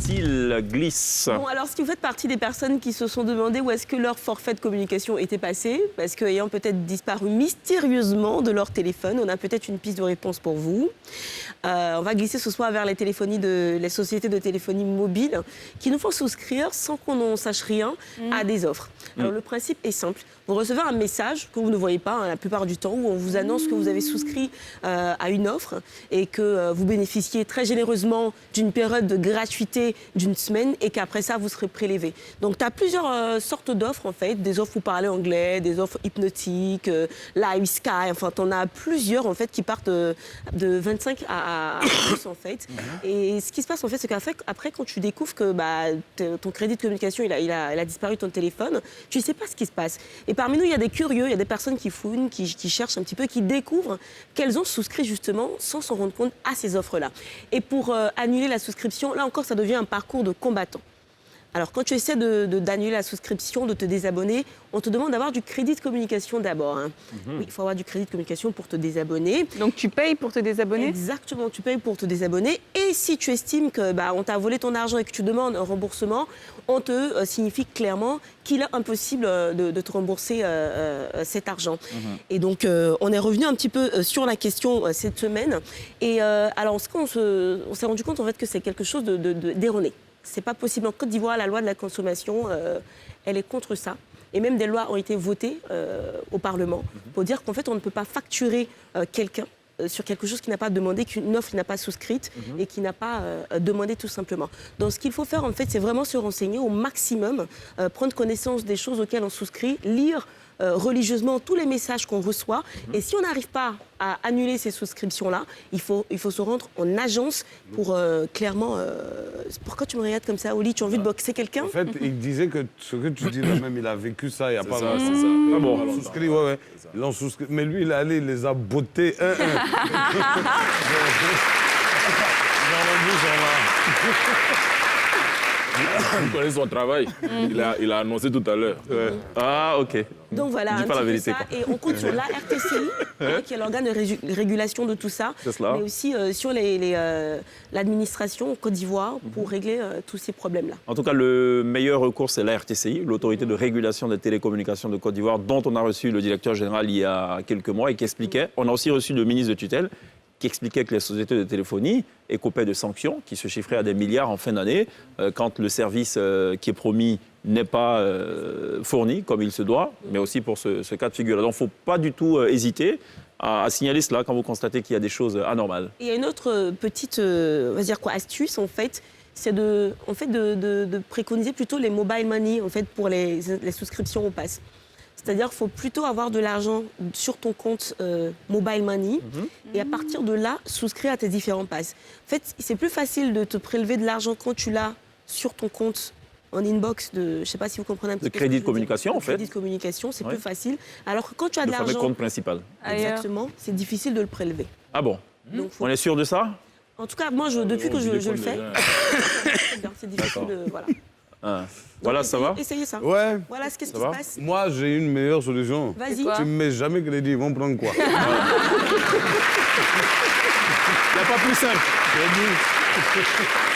passe-t-il, Glisse? Bon, alors, si vous faites partie des personnes qui se sont demandé où est-ce que leur forfait de communication était passé, parce qu'ayant peut-être disparu mystérieusement de leur téléphone, on a peut-être une piste de réponse pour vous. On va glisser ce soir vers les sociétés de téléphonie mobile qui nous font souscrire sans qu'on n'en sache rien à des offres. Alors, le principe est simple. Vous recevez un message que vous ne voyez pas la plupart du temps où on vous annonce que vous avez souscrit à une offre et que vous bénéficiez très généreusement d'une période de gratuité d'une semaine et qu'après ça, vous serez prélevé. Donc, tu as plusieurs sortes d'offres, en fait. Des offres où parler anglais, des offres hypnotiques, Live Sky. Enfin, tu en as plusieurs, en fait, qui partent de 25 à plus, en fait. Et ce qui se passe, en fait, c'est qu'après, quand tu découvres que ton crédit de communication, il a disparu de ton téléphone, tu ne sais pas ce qui se passe. Et parmi nous, il y a des curieux, il y a des personnes qui fouinent, qui cherchent un petit peu, qui découvrent qu'elles ont souscrit justement sans s'en rendre compte à ces offres-là. Et pour annuler la souscription, là encore, ça devient un parcours de combattant. Alors, quand tu essaies d'annuler la souscription, de te désabonner, on te demande d'avoir du crédit de communication d'abord. Hein. Oui, il faut avoir du crédit de communication pour te désabonner. Donc, tu payes pour te désabonner? Exactement, tu payes pour te on si tu estimes que on t'a volé ton argent et que tu demandes un remboursement, on te signifie clairement qu'il est impossible de te rembourser cet argent. Et donc, on est revenu un petit peu sur la question cette semaine. Et alors, on s'est rendu compte en fait que c'est quelque chose d'erroné. C'est pas possible. En Côte d'Ivoire, la loi de la consommation, elle est contre ça. Et même des lois ont été votées au Parlement pour dire qu'en fait, on ne peut pas facturer quelqu'un sur quelque chose qui n'a pas demandé, qu'une offre qui n'a pas souscrite et qui n'a pas demandé tout simplement. Donc ce qu'il faut faire en fait, c'est vraiment se renseigner au maximum, prendre connaissance des choses auxquelles on souscrit, lire religieusement tous les messages qu'on reçoit. Et si on n'arrive pas à annuler ces souscriptions-là, il faut se rendre en agence pour clairement... Pourquoi tu me regardes comme ça, Oli? Tu as envie de boxer quelqu'un? En fait, il disait que ce que tu dis là même, il a vécu ça il n'y a pas longtemps. C'est ça. Ah bon, ils l'ont souscrit, ouais. Ils l'ont souscrit. Mais lui, il est allé, il les a bottés un. Vous connaissez son travail. Il a annoncé tout à l'heure. Ah, ok. Donc voilà, Dis pas la vérité, ça, et on compte sur la RTCI, qui est l'organe de régulation de tout ça, C'est cela. mais aussi sur l'administration en Côte d'Ivoire pour régler tous ces problèmes-là. En tout cas, le meilleur recours, c'est la RTCI, l'autorité de régulation des télécommunications de Côte d'Ivoire, dont on a reçu le directeur général il y a quelques mois et qui expliquait. On a aussi reçu le ministre de tutelle qui expliquait que les sociétés de téléphonie écopaient de sanctions qui se chiffraient à des milliards en fin d'année quand le service qui est promis n'est pas fourni comme il se doit, mais aussi pour ce cas de figure. Donc il ne faut pas du tout hésiter à signaler cela quand vous constatez qu'il y a des choses anormales. Et il y a une autre petite astuce, en fait, c'est de préconiser plutôt les mobile money en fait, pour les souscriptions au pass. C'est-à-dire qu'il faut plutôt avoir de l'argent sur ton compte mobile money et à partir de là, souscrire à tes différents passes. En fait, c'est plus facile de te prélever de l'argent quand tu l'as sur ton compte en inbox je ne sais pas si vous comprenez un petit peu. De crédit de communication, en fait. Crédit de communication, c'est plus facile. Alors que quand tu as de Le fameux l'argent, compte principal. exactement, c'est difficile de le prélever. Ah bon? Donc, On est sûr de ça? En tout cas, moi, depuis que je le fais, c'est difficile de... Voilà. Ah. Voilà, ça va? Essayez ça. Ouais. Voilà ce qui se va passe. Moi, j'ai une meilleure solution. Vas-y. quoi? Tu me mets jamais crédit, ils vont prendre quoi? Il n'y a pas plus simple.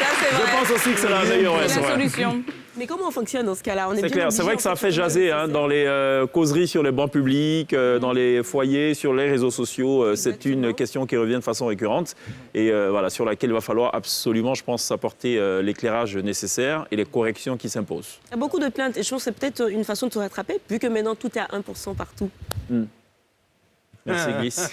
Ça, c'est vrai. Je pense aussi que c'est la meilleure. Ouais, C'est c'est la vrai. solution. Mais comment on fonctionne dans ce cas-là? On est C'est bien clair, c'est obligé, vrai en que ça fait, fait jaser dans les causeries sur les bancs publics, dans les foyers, sur les réseaux sociaux. C'est une question qui revient de façon récurrente et voilà, sur laquelle il va falloir absolument, je pense, apporter l'éclairage nécessaire et les corrections qui s'imposent. Il y a beaucoup de plaintes et je pense que c'est peut-être une façon de se rattraper, vu que maintenant tout est à 1% partout. Merci, Glisse.